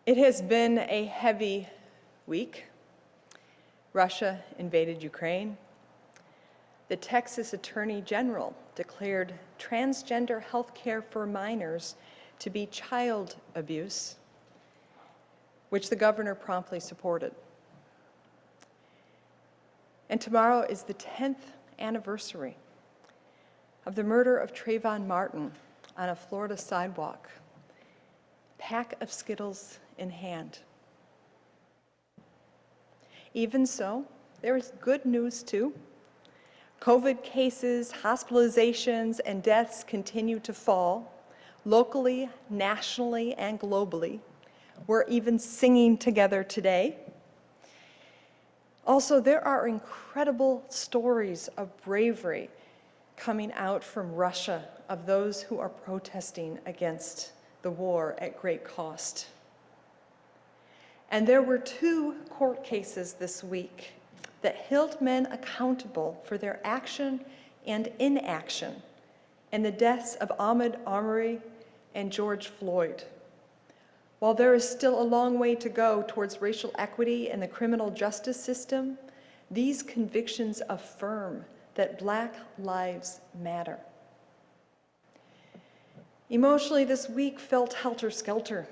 It has been a heavy week. Russia invaded Ukraine. The Texas Attorney General declared transgender health care for minors to be child abuse, which the governor promptly supported. And tomorrow is the 10th anniversary of the murder of Trayvon Martin on a Florida sidewalk, pack of Skittles in hand. Even so, there is good news too. COVID cases, hospitalizations, and deaths continue to fall, locally, nationally, and globally. We're even singing together today. Also, there are incredible stories of bravery coming out from Russia of those who are protesting against the war at great cost. And there were 2 court cases this week that held men accountable for their action and inaction in the deaths of Ahmaud Arbery and George Floyd. While there is still a long way to go towards racial equity in the criminal justice system, these convictions affirm that Black lives matter. Emotionally, this week felt helter-skelter.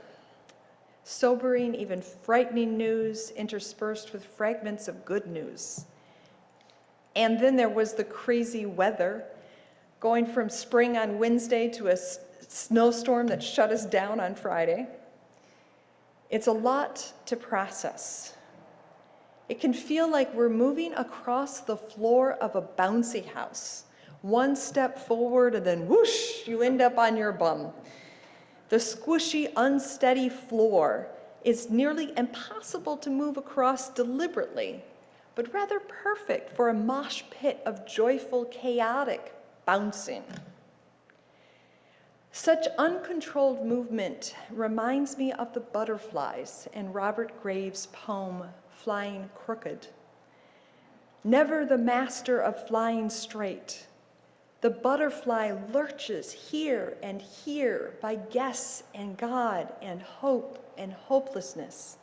Sobering, even frightening news interspersed with fragments of good news. And then there was the crazy weather, going from spring on Wednesday to a snowstorm that shut us down on Friday. It's a lot to process. It can feel like we're moving across the floor of a bouncy house. One step forward and then whoosh, you end up on your bum. The squishy, unsteady floor is nearly impossible to move across deliberately, but rather perfect for a mosh pit of joyful, chaotic bouncing. Such uncontrolled movement reminds me of the butterflies in Robert Graves' poem, Flying Crooked. Never the master of flying straight, the butterfly lurches here and here by guess and God and hope and hopelessness.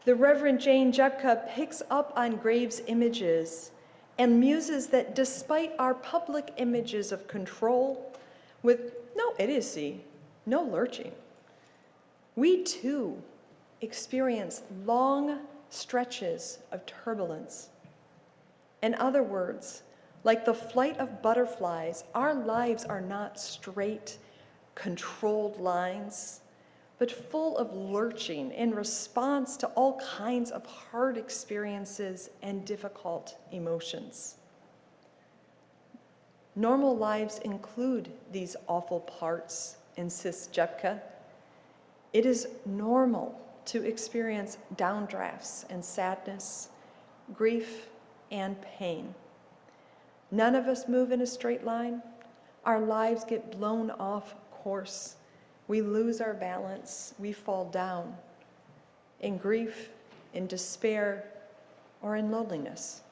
The Reverend Jane Jepka picks up on Graves' images and muses that despite our public images of control, with no idiocy, no lurching, we too experience long stretches of turbulence. In other words, like the flight of butterflies, our lives are not straight, controlled lines, but full of lurching in response to all kinds of hard experiences and difficult emotions. Normal lives include these awful parts, insists Jepka. It is normal to experience downdrafts and sadness, grief, and pain. None of us move in a straight line. Our lives get blown off course. We lose our balance. We fall down in grief, in despair, or in loneliness.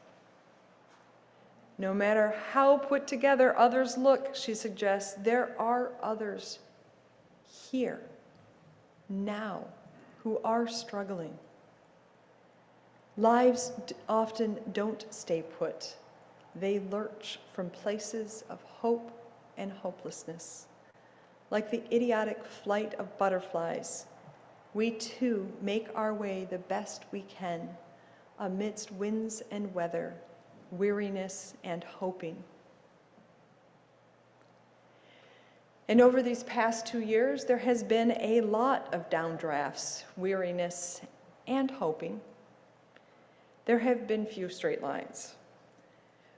No matter how put together others look, she suggests, there are others here, now, who are struggling. Lives often don't stay put. They lurch from places of hope and hopelessness. Like the idiotic flight of butterflies, we too make our way the best we can amidst winds and weather, weariness and hoping. And over these past 2 years, there has been a lot of downdrafts, weariness, and hoping. There have been few straight lines.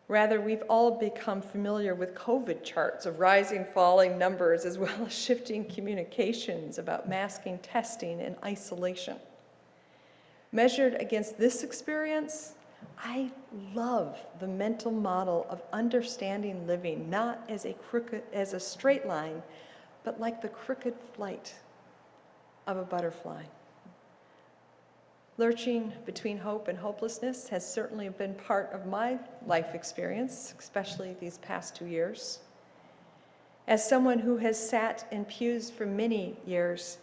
Rather, we've all become familiar with COVID charts of rising, falling numbers, as well as shifting communications about masking, testing, and isolation. Measured against this experience, I love the mental model of understanding living, not as a straight line, but like the crooked flight of a butterfly. Lurching between hope and hopelessness has certainly been part of my life experience, especially these past 2 years. As someone who has sat in pews for many years,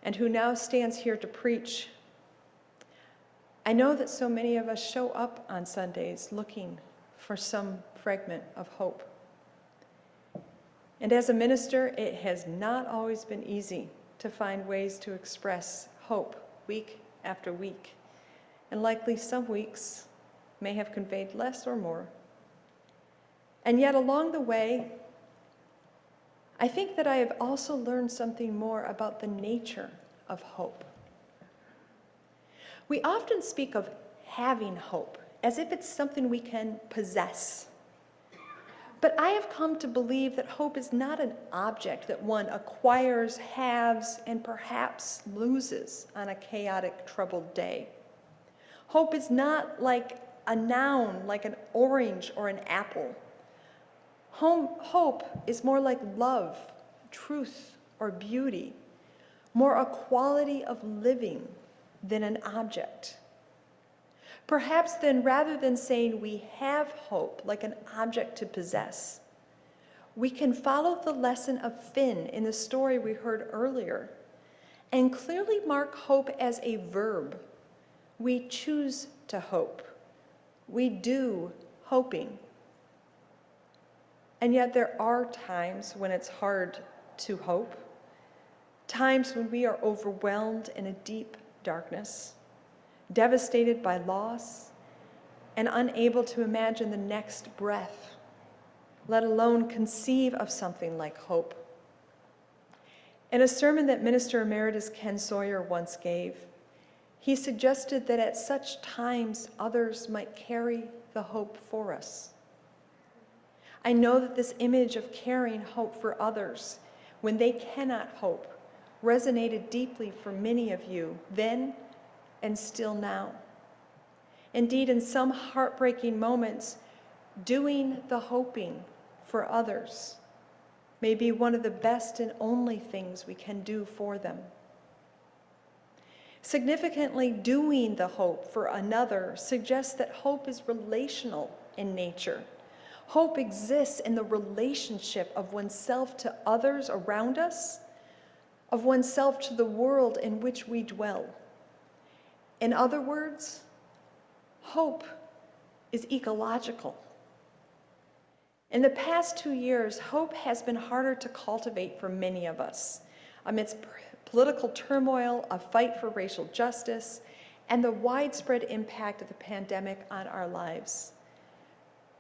and who now stands here to preach. I know that so many of us show up on Sundays looking for some fragment of hope. And as a minister, it has not always been easy to find ways to express hope week after week. And likely some weeks may have conveyed less or more. And yet along the way, I think that I have also learned something more about the nature of hope. We often speak of having hope as if it's something we can possess. But I have come to believe that hope is not an object that one acquires, has, and perhaps loses on a chaotic, troubled day. Hope is not like a noun, like an orange or an apple. Hope is more like love, truth, or beauty, more a quality of living than an object. Perhaps then, rather than saying we have hope like an object to possess, we can follow the lesson of Finn in the story we heard earlier and clearly mark hope as a verb. We choose to hope. We do hoping. And yet there are times when it's hard to hope, times when we are overwhelmed in a deep darkness, devastated by loss, and unable to imagine the next breath, let alone conceive of something like hope. In a sermon that Minister Emeritus Ken Sawyer once gave, he suggested that at such times others might carry the hope for us. I know that this image of carrying hope for others when they cannot hope resonated deeply for many of you then and still now. Indeed, in some heartbreaking moments, doing the hoping for others may be one of the best and only things we can do for them. Significantly, doing the hope for another suggests that hope is relational in nature. Hope exists in the relationship of oneself to others around us, of oneself to the world in which we dwell. In other words, hope is ecological. In the past 2 years, hope has been harder to cultivate for many of us amidst political turmoil, a fight for racial justice, and the widespread impact of the pandemic on our lives.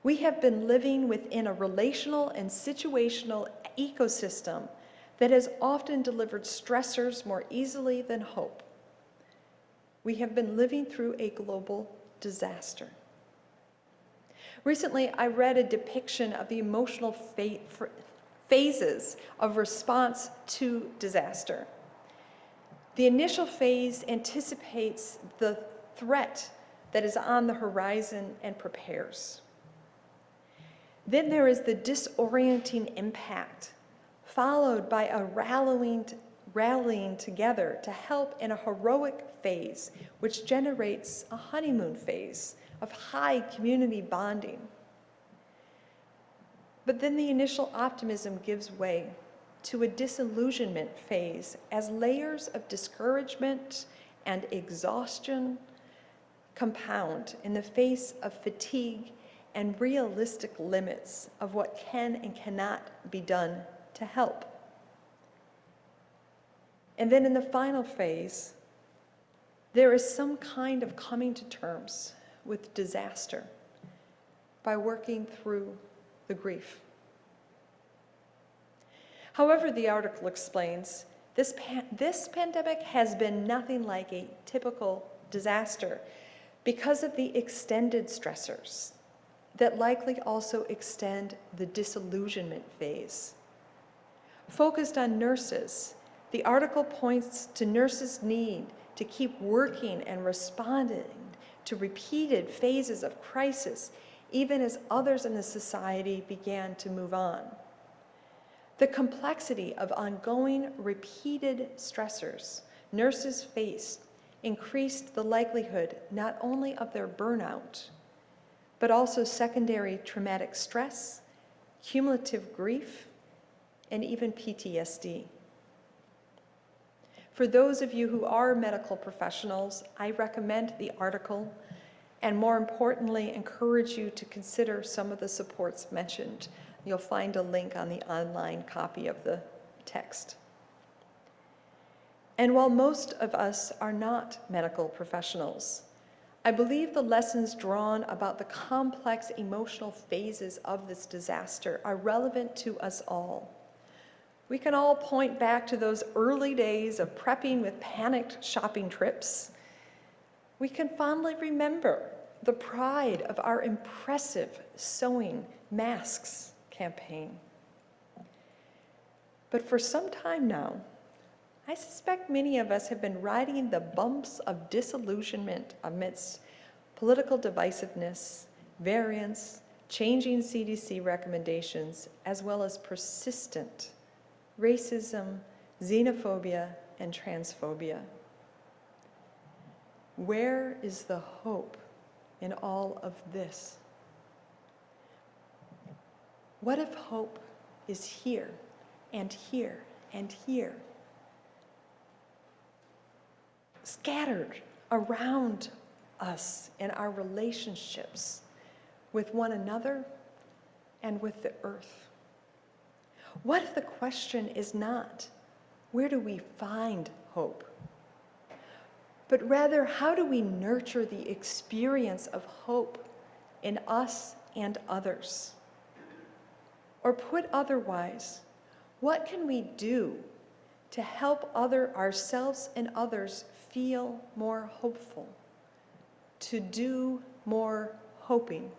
We have been living within a relational and situational ecosystem that has often delivered stressors more easily than hope. We have been living through a global disaster. Recently, I read a depiction of the emotional phases of response to disaster. The initial phase anticipates the threat that is on the horizon and prepares. Then there is the disorienting impact, followed by a rallying together to help in a heroic phase, which generates a honeymoon phase of high community bonding. But then the initial optimism gives way to a disillusionment phase as layers of discouragement and exhaustion compound in the face of fatigue and realistic limits of what can and cannot be done to help. And then in the final phase, there is some kind of coming to terms with disaster by working through the grief. However, the article explains, this pandemic has been nothing like a typical disaster because of the extended stressors that likely also extend the disillusionment phase. Focused on nurses, the article points to nurses' need to keep working and responding to repeated phases of crisis, even as others in the society began to move on. The complexity of ongoing repeated stressors nurses faced increased the likelihood not only of their burnout, but also secondary traumatic stress, cumulative grief, and even PTSD. For those of you who are medical professionals, I recommend the article, and more importantly, encourage you to consider some of the supports mentioned. You'll find a link on the online copy of the text. And while most of us are not medical professionals, I believe the lessons drawn about the complex emotional phases of this disaster are relevant to us all. We can all point back to those early days of prepping with panicked shopping trips. We can fondly remember the pride of our impressive sewing masks campaign. But for some time now, I suspect many of us have been riding the bumps of disillusionment amidst political divisiveness, variance, changing CDC recommendations, as well as persistent racism, xenophobia, and transphobia. Where is the hope in all of this? What if hope is here and here and here? Scattered around us in our relationships with one another and with the earth. What if the question is not, where do we find hope? But rather, how do we nurture the experience of hope in us and others? Or put otherwise, what can we do to help ourselves and others feel more hopeful, to do more hoping?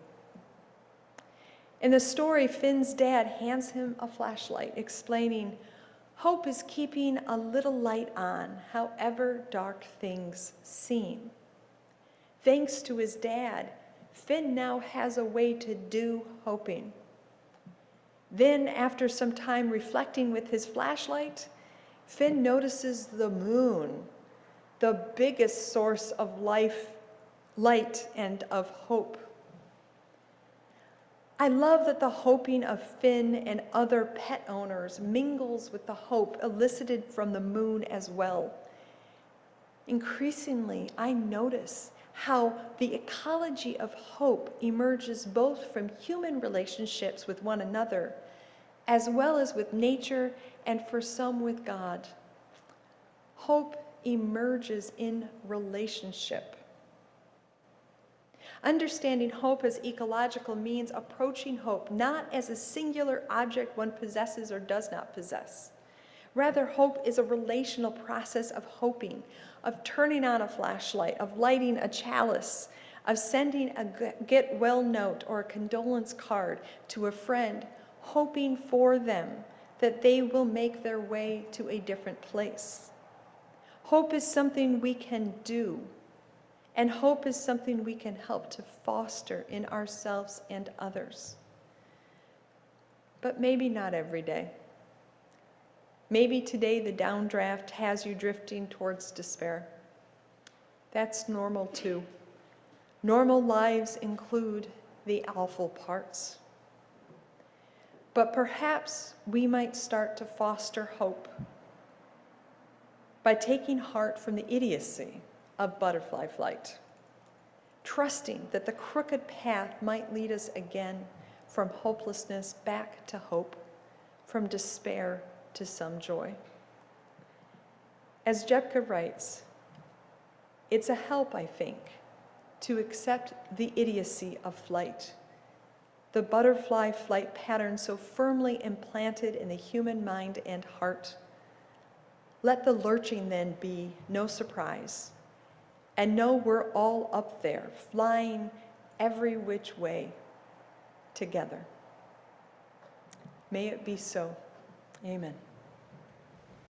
In the story, Finn's dad hands him a flashlight, explaining, hope is keeping a little light on, however dark things seem. Thanks to his dad, Finn now has a way to do hoping. Then, after some time reflecting with his flashlight, Finn notices the moon, the biggest source of light and of hope. I love that the hoping of Finn and other pet owners mingles with the hope elicited from the moon as well. Increasingly, I notice how the ecology of hope emerges both from human relationships with one another, as well as with nature and for some with God. Hope emerges in relationship. Understanding hope as ecological means approaching hope not as a singular object one possesses or does not possess. Rather, hope is a relational process of hoping, of turning on a flashlight, of lighting a chalice, of sending a get well note or a condolence card to a friend, hoping for them that they will make their way to a different place. Hope is something we can do, and hope is something we can help to foster in ourselves and others. But maybe not every day. Maybe today the downdraft has you drifting towards despair. That's normal too. Normal lives include the awful parts. But perhaps we might start to foster hope by taking heart from the idiocy of butterfly flight, trusting that the crooked path might lead us again from hopelessness back to hope, from despair to some joy. As Jepka writes, it's a help, I think, to accept the idiocy of flight, the butterfly flight pattern so firmly implanted in the human mind and heart. Let the lurching then be no surprise, and know we're all up there, flying every which way together. May it be so. Amen.